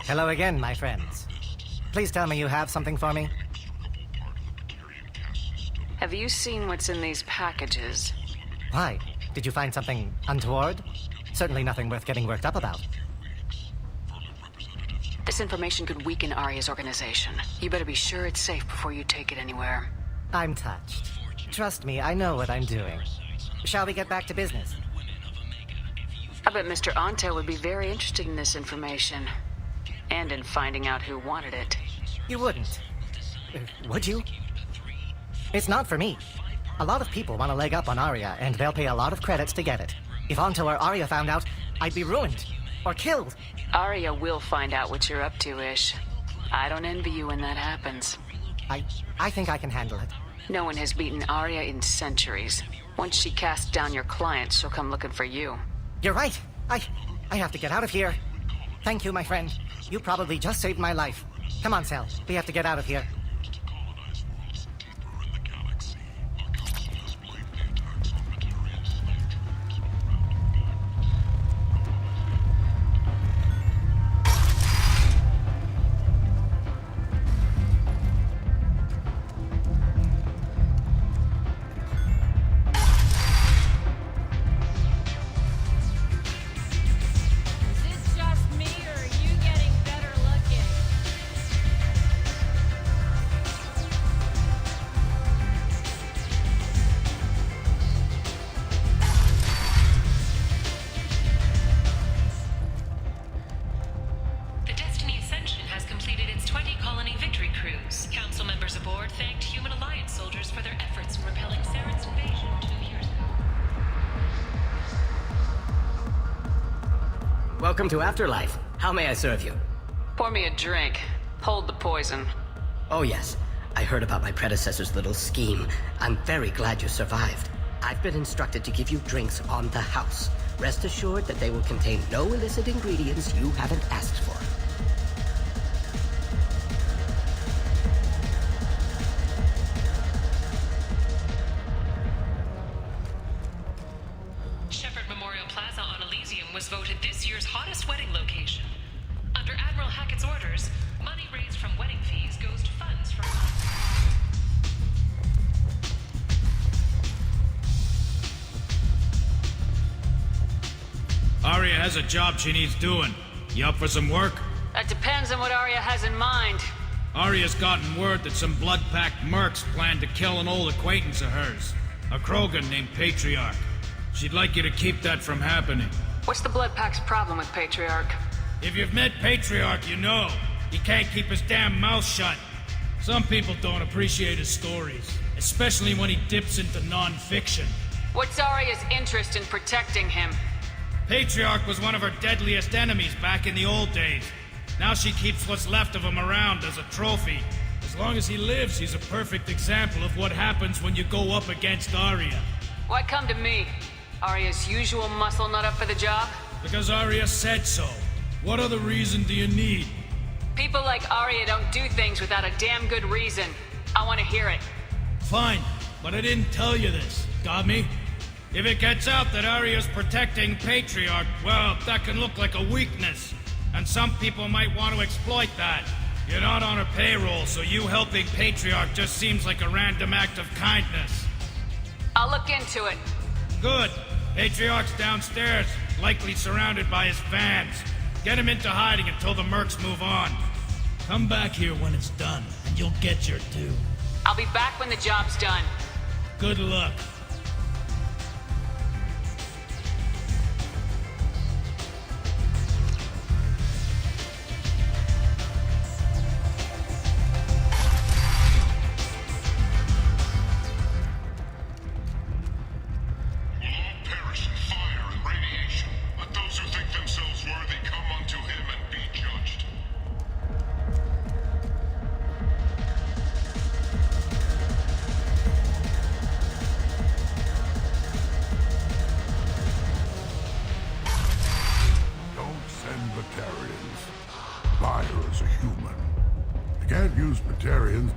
Hello again, my friends. Please tell me you have something for me. Have you seen what's in these packages? Why? Did you find something untoward? Certainly nothing worth getting worked up about. This information could weaken Arya's organization. You better be sure it's safe before you take it anywhere. I'm touched. Trust me, I know what I'm doing. Shall we get back to business? I bet Mr. Ante would be very interested in this information. And in finding out who wanted it. You wouldn't. Would you? It's not for me. A lot of people want a leg up on Arya, and they'll pay a lot of credits to get it. If Anto or Arya found out, I'd be ruined. Or killed. Arya will find out what you're up to, Ish. I don't envy you when that happens. I think I can handle it. No one has beaten Arya in centuries. Once she casts down your client, she'll come looking for you. You're right. I have to get out of here. Thank you, my friend. You probably just saved my life. Come on, Sal. We have to get out of here. Welcome to Afterlife. How may I serve you? Pour me a drink. Hold the poison. Oh yes, I heard about my predecessor's little scheme. I'm very glad you survived. I've been instructed to give you drinks on the house. Rest assured that they will contain no illicit ingredients you haven't asked for. was voted this year's hottest wedding location. Under Admiral Hackett's orders, money raised from wedding fees goes to funds for... Arya has a job she needs doing. You up for some work? That depends on what Arya has in mind. Arya's gotten word that some blood-packed mercs plan to kill an old acquaintance of hers. A Krogan named Patriarch. She'd like you to keep that from happening. What's the Blood Pack's problem with Patriarch? If you've met Patriarch, you know. He can't keep his damn mouth shut. Some people don't appreciate his stories, especially when he dips into non-fiction. What's Arya's interest in protecting him? Patriarch was one of her deadliest enemies back in the old days. Now she keeps what's left of him around as a trophy. As long as he lives, he's a perfect example of what happens when you go up against Arya. Why come to me? Arya's usual muscle not up for the job? Because Arya said so. What other reason do you need? People like Arya don't do things without a damn good reason. I want to hear it. Fine, but I didn't tell you this. Got me? If it gets out that Arya's protecting Patriarch, well, that can look like a weakness. And some people might want to exploit that. You're not on her payroll, so you helping Patriarch just seems like a random act of kindness. I'll look into it. Good. Patriarch's downstairs, likely surrounded by his fans. Get him into hiding until the mercs move on. Come back here when it's done, and you'll get your due. I'll be back when the job's done. Good luck.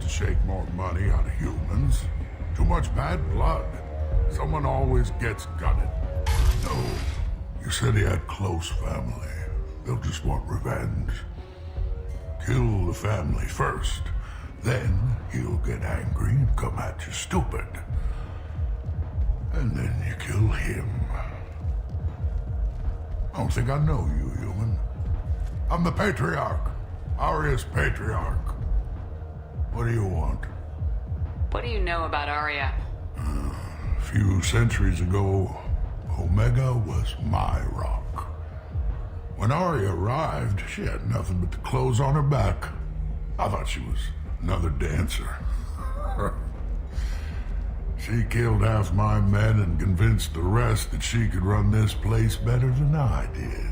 To shake more money out of humans. Too much bad blood. Someone always gets gutted. No, you said he had close family. They'll just want revenge. kill the family first. Then he'll get angry and come at you stupid. And then you kill him. I don't think I know you, human. I'm the Patriarch. Aria's Patriarch. What do you want? What do you know about Arya? A few centuries ago, Omega was my rock. When Arya arrived, she had nothing but the clothes on her back. I thought she was another dancer. She killed half my men and convinced the rest that she could run this place better than I did.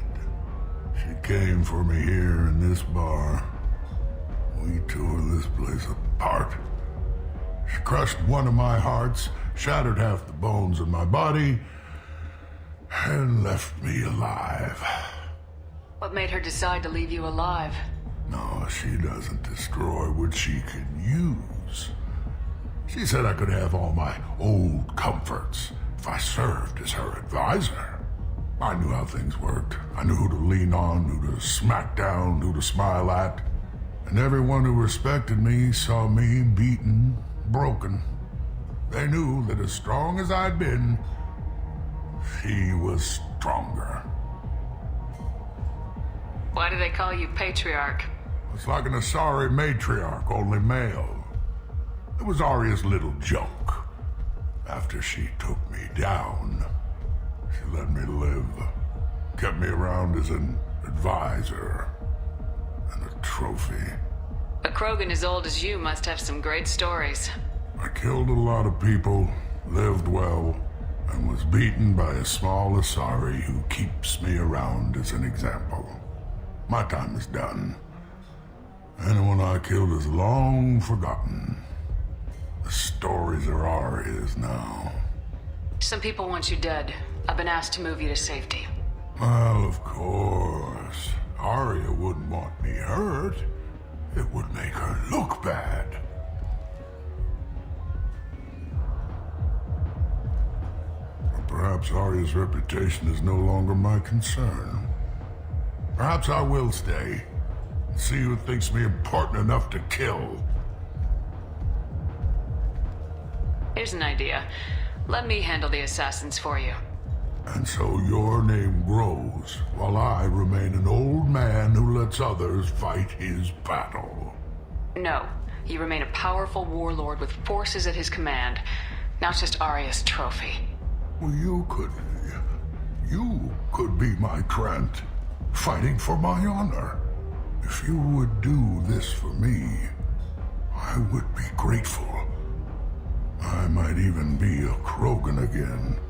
She came for me here in this bar. We tore this place apart. She crushed one of my hearts, shattered half the bones in my body, and left me alive. What made her decide to leave you alive? No, she doesn't destroy what she can use. She said I could have all my old comforts if I served as her advisor. I knew how things worked. I knew who to lean on, who to smack down, who to smile at. And everyone who respected me saw me beaten, broken. They knew that as strong as I'd been, she was stronger. Why do they call you Patriarch? It's like an Asari matriarch, only male. It was Arya's little joke. After she took me down, she let me live. Kept me around as an advisor and a trophy. A Krogan as old as you must have some great stories. I killed a lot of people, lived well, and was beaten by a small Asari who keeps me around as an example. My time is done. Anyone I killed is long forgotten. The stories are Arya's now. Some people want you dead. I've been asked to move you to safety. Well, of course. Arya wouldn't want me hurt. It would make her look bad. Or perhaps Arya's reputation is no longer my concern. Perhaps I will stay and see who thinks me important enough to kill. Here's an idea. Let me handle the assassins for you. And so your name grows, while I remain an old man who lets others fight his battle. No. You remain a powerful warlord with forces at his command. Now it's just Arya's trophy. Well, you could be my Trent, fighting for my honor. If you would do this for me, I would be grateful. I might even be a Krogan again.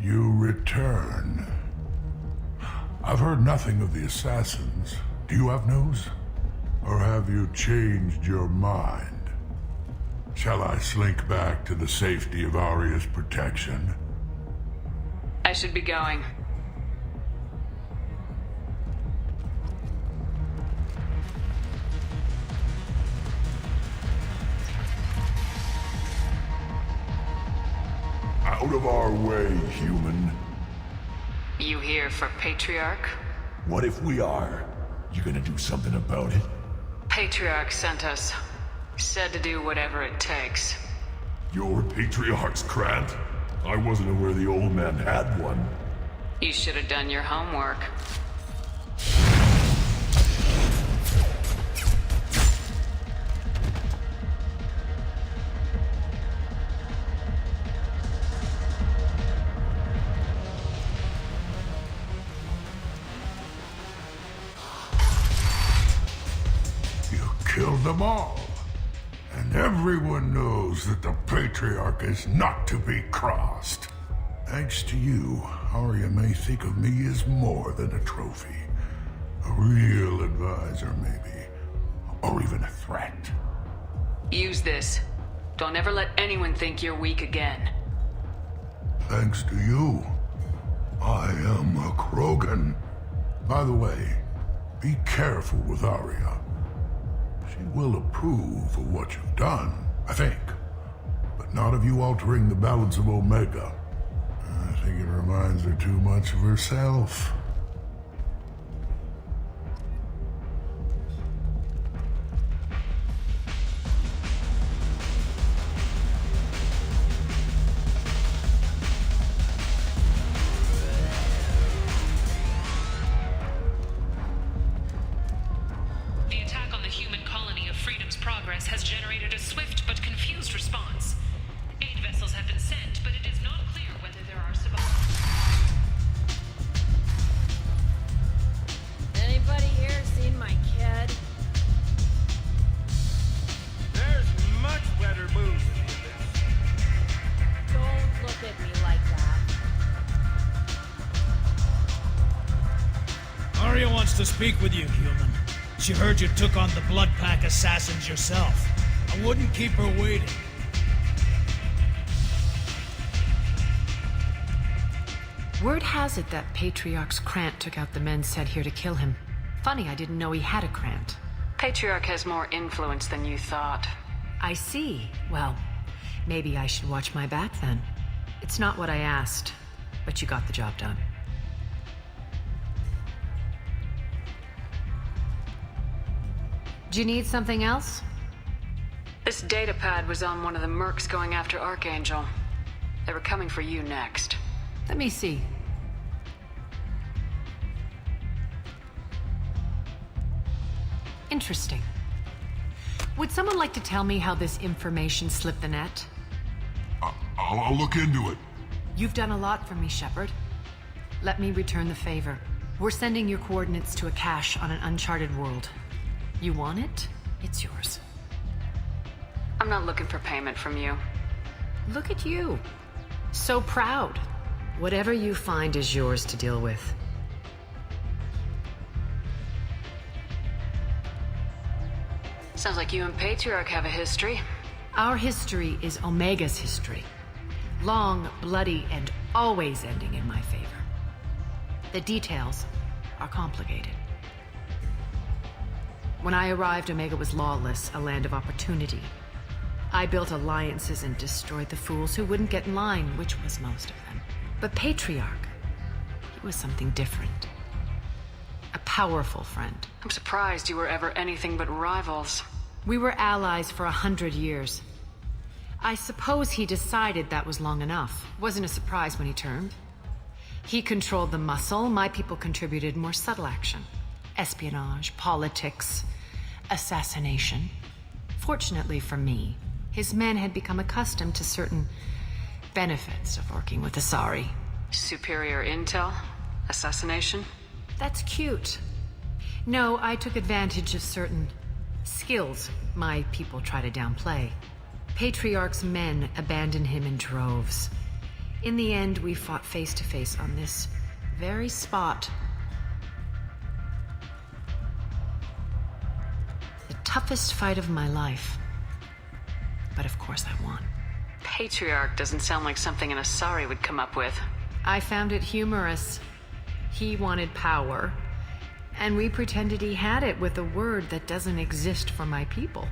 You return. I've heard nothing of the assassins. Do you have news? Or have you changed your mind? Shall I slink back to the safety of Arya's protection? I should be going. Out of our way, human. You here for Patriarch? What if we are? You gonna do something about it? Patriarch sent us. Said to do whatever it takes. Your Patriarch's Krant? I wasn't aware the old man had one. You should have done your homework. Killed them all. And everyone knows that the Patriarch is not to be crossed. Thanks to you, Arya may think of me as more than a trophy. A real advisor, maybe. Or even a threat. Use this. Don't ever let anyone think you're weak again. Thanks to you, I am a Krogan. By the way, be careful with Arya. She will approve of what you've done, I think. But not of you altering the balance of Omega. If think it reminds her too much of herself. The attack on the human colony of Freedom's Progress has generated a swift but confused response. Aid vessels have been sent, but it is not clear whether there are survivors. Anybody here seen my kid? There's much better moves than this. Don't look at me like that. Arya wants to speak with you, human. She heard you took on the Blood Pack assassins yourself. I wouldn't keep her waiting. Word has it that Patriarch's Krant took out the men sent here to kill him. Funny, I didn't know he had a Krant. Patriarch has more influence than you thought. I see. Well, maybe I should watch my back then. It's not what I asked, but you got the job done. Do you need something else? This datapad was on one of the mercs going after Archangel. They were coming for you next. Let me see. Interesting. Would someone like to tell me how this information slipped the net? I'll look into it. You've done a lot for me, Shepard. Let me return the favor. We're sending your coordinates to a cache on an uncharted world. You want it? It's yours. I'm not looking for payment from you. Look at you. So proud. Whatever you find is yours to deal with. Sounds like you and Patriarch have a history. Our history is Omega's history. Long, bloody, and always ending in my favor. The details are complicated. When I arrived, Omega was lawless, a land of opportunity. I built alliances and destroyed the fools who wouldn't get in line, which was most of them. But Patriarch, he was something different. A powerful friend. I'm surprised you were ever anything but rivals. We were allies for 100 years. I suppose he decided that was long enough. Wasn't a surprise when he turned. He controlled the muscle, my people contributed more subtle action. Espionage, politics, assassination. Fortunately for me, his men had become accustomed to certain benefits of working with Asari. Superior intel? Assassination? That's cute. No, I took advantage of certain skills my people try to downplay. Patriarch's men abandoned him in droves. In the end, we fought face to face on this very spot. The toughest fight of my life. But of course I won. Patriarch doesn't sound like something an Asari would come up with. I found it humorous. He wanted power, and we pretended he had it with a word that doesn't exist for my people.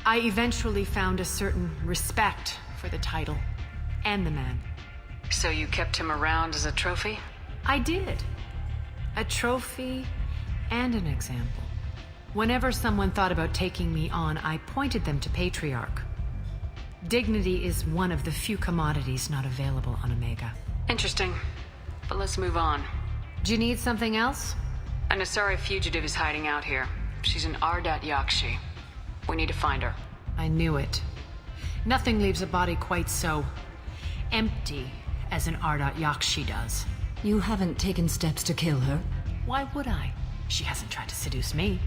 I eventually found a certain respect for the title and the man. So you kept him around as a trophy? I did. A trophy and an example. Whenever someone thought about taking me on, I pointed them to Patriarch. Dignity is one of the few commodities not available on Omega. Interesting. But let's move on. Do you need something else? An Asari fugitive is hiding out here. She's an Ardat Yakshi. We need to find her. I knew it. Nothing leaves a body quite so empty as an Ardat Yakshi does. You haven't taken steps to kill her? Why would I? She hasn't tried to seduce me.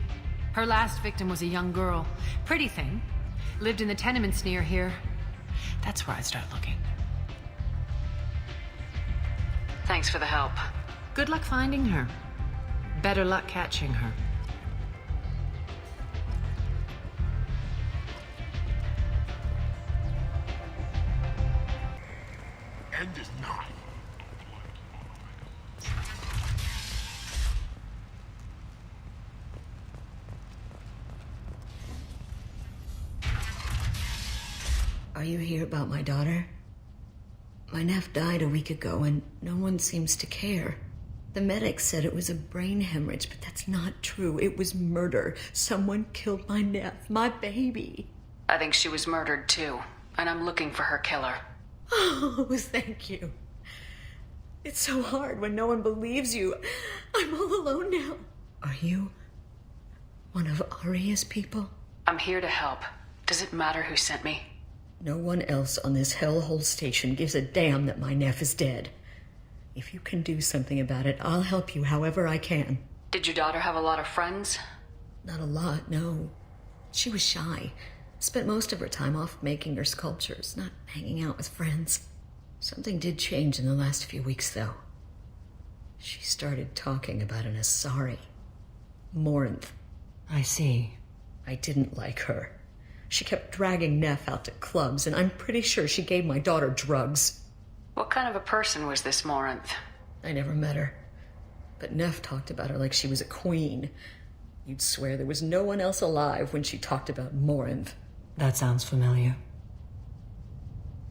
Her last victim was a young girl. Pretty thing. Lived in the tenements near here. That's where I'd start looking. Thanks for the help. Good luck finding her. Better luck catching her. End is not. Are you here about my daughter? My nephew died a week ago and no one seems to care. The medics said it was a brain hemorrhage, but that's not true. It was murder. Someone killed my nephew, my baby. I think she was murdered too, and I'm looking for her killer. Oh, thank you. It's so hard when no one believes you. I'm all alone now. Are you one of Arya's people? I'm here to help. Does it matter who sent me? No one else on this hellhole station gives a damn that my nephew is dead. If you can do something about it, I'll help you however I can. Did your daughter have a lot of friends? Not a lot, no. She was shy. Spent most of her time off making her sculptures, not hanging out with friends. Something did change in the last few weeks, though. She started talking about an Asari. Morinth. I see. I didn't like her. She kept dragging Neff out to clubs, and I'm pretty sure she gave my daughter drugs. What kind of a person was this Morinth? I never met her. But Neff talked about her like she was a queen. You'd swear there was no one else alive when she talked about Morinth. That sounds familiar.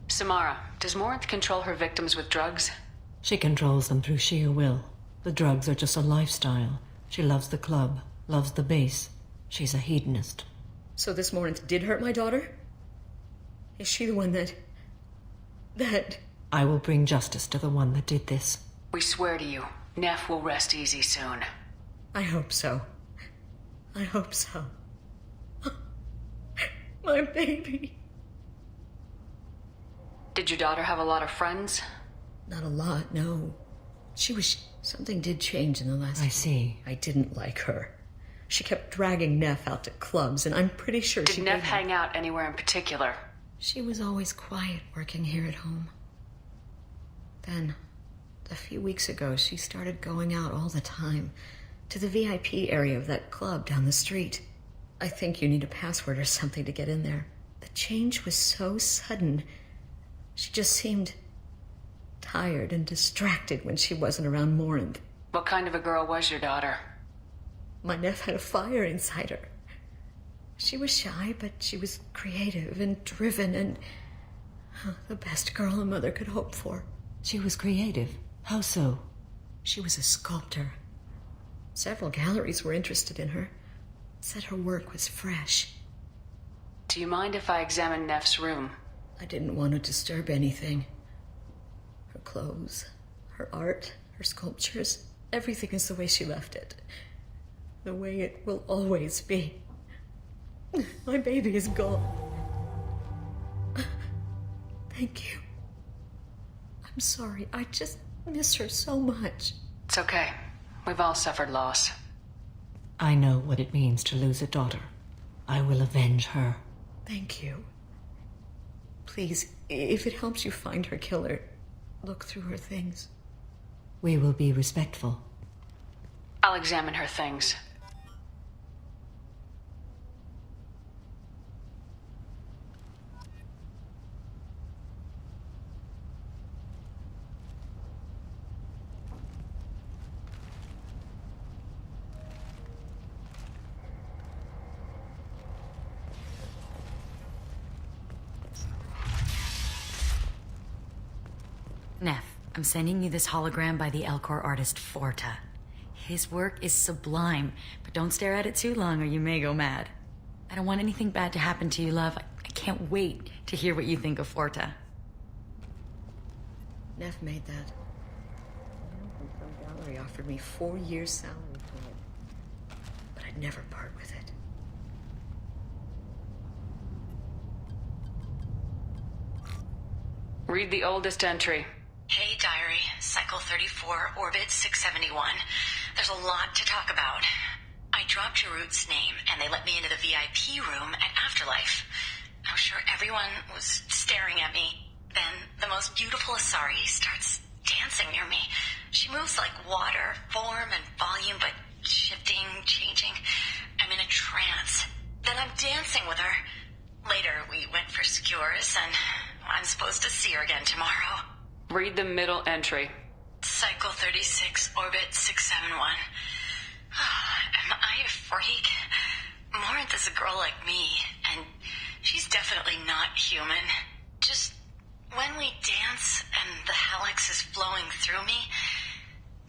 Samara, does Morinth control her victims with drugs? She controls them through sheer will. The drugs are just a lifestyle. She loves the club, loves the base. She's a hedonist. So this Morinth did hurt my daughter? Is she the one that... I will bring justice to the one that did this. We swear to you, Neff will rest easy soon. I hope so. I hope so. My baby. Did your daughter have a lot of friends? Not a lot, no. Something did change in the last... I see. I didn't like her. She kept dragging Neff out to clubs, and I'm pretty sure Did Neff hang out anywhere in particular? She was always quiet working here at home. Then, a few weeks ago, she started going out all the time to the VIP area of that club down the street. I think you need a password or something to get in there. The change was so sudden. She just seemed tired and distracted when she wasn't around Morinth. What kind of a girl was your daughter? My nephew had a fire inside her. She was shy, but she was creative and driven and the best girl a mother could hope for. She was creative. How so? She was a sculptor. Several galleries were interested in her. Said her work was fresh. Do you mind if I examine Neff's room? I didn't want to disturb anything. Her clothes, her art, her sculptures, everything is the way she left it. The way it will always be. My baby is gone. Thank you. I'm sorry. I just miss her so much. It's okay. We've all suffered loss. I know what it means to lose a daughter. I will avenge her. Thank you. Please, if it helps you find her killer, look through her things. We will be respectful. I'll examine her things. Neff, I'm sending you this hologram by the Elcor artist Forta. His work is sublime, but don't stare at it too long or you may go mad. I don't want anything bad to happen to you, love. I can't wait to hear what you think of Forta. Neff made that. Some gallery offered me 4 years' salary for it. But I'd never part with it. Read the oldest entry. Hey, Diary. Cycle 34, Orbit 671. There's a lot to talk about. I dropped your root's name, and they let me into the VIP room at Afterlife. I was sure everyone was staring at me. Then the most beautiful Asari starts dancing near me. She moves like water, form and volume, but shifting, changing. I'm in a trance. Then I'm dancing with her. Later, we went for skewers, and I'm supposed to see her again tomorrow. Read the middle entry. Cycle 36, Orbit 671. Am I a freak? Morinth is a girl like me, and she's definitely not human. Just when we dance and bubbling through me.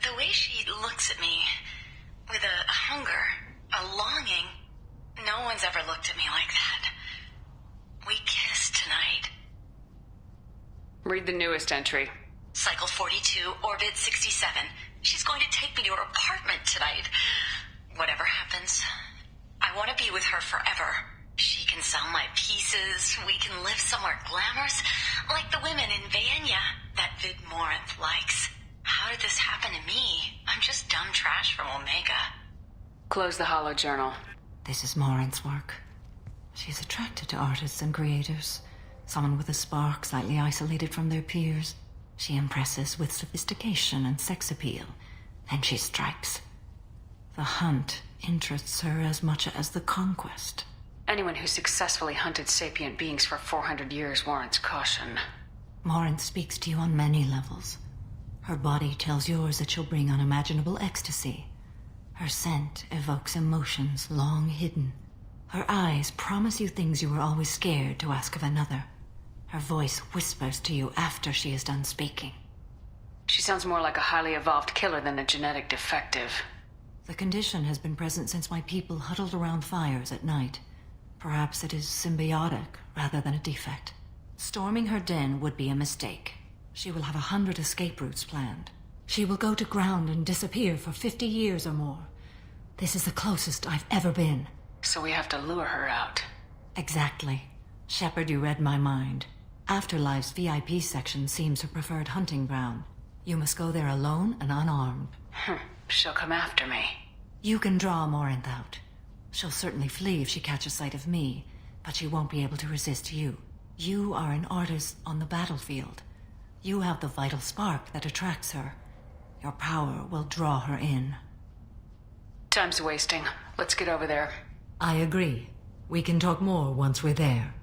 The way she looks at me, with a hunger, a longing. No one's ever looked at me like that. We kissed tonight. Read the newest entry. Cycle 42, Orbit 67. She's going to take me to her apartment tonight. Whatever happens, I want to be with her forever. She can sell my pieces. We can live somewhere glamorous, like the women in Vanya that Vid Morinth likes. How did this happen to me? I'm just dumb trash from Omega. Close the holo journal. This is Morinth's work. She's attracted to artists and creators. Someone with a spark, slightly isolated from their peers. She impresses with sophistication and sex appeal. Then she strikes. The hunt interests her as much as the conquest. Anyone who successfully hunted sapient beings for 400 years warrants caution. Morinth speaks to you on many levels. Her body tells yours that she'll bring unimaginable ecstasy. Her scent evokes emotions long hidden. Her eyes promise you things you were always scared to ask of another. Her voice whispers to you after she is done speaking. She sounds more like a highly evolved killer than a genetic defective. The condition has been present since my people huddled around fires at night. Perhaps it is symbiotic rather than a defect. Storming her den would be a mistake. She will have 100 escape routes planned. She will go to ground and disappear for 50 years or more. This is the closest I've ever been. So we have to lure her out. Exactly. Shepard, you read my mind. Afterlife's VIP section seems her preferred hunting ground. You must go there alone and unarmed. She'll come after me. You can draw Morinth out. She'll certainly flee if she catches sight of me, but she won't be able to resist you. You are an artist on the battlefield. You have the vital spark that attracts her. Your power will draw her in. Time's wasting. Let's get over there. I agree. We can talk more once we're there.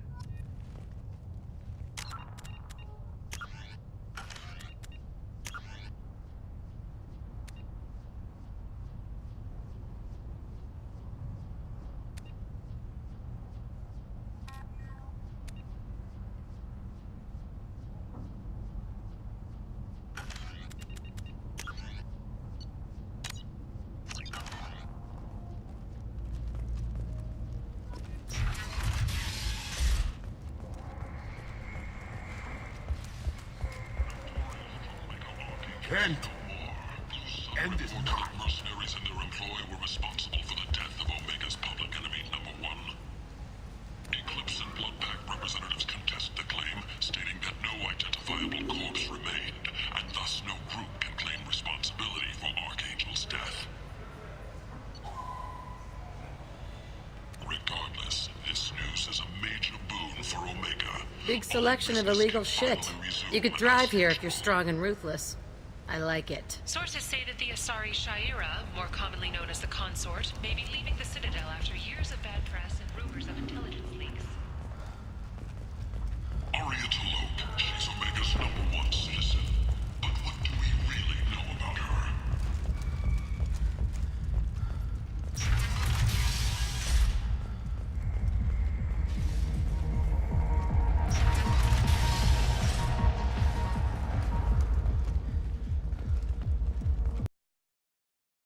Kent! End it now! Mercenaries and their employ were responsible for the death of Omega's public enemy #1. Eclipse and Bloodpack representatives contest the claim, stating that no identifiable corpse remained, and thus no group can claim responsibility for Archangel's death. Regardless, this news is a major boon for Omega. Big selection of illegal shit. You could thrive here if you're strong and ruthless. I like it. Sources say that the Asari Shaira, more commonly known as the Consort, may be leaving the Citadel after years of bad press.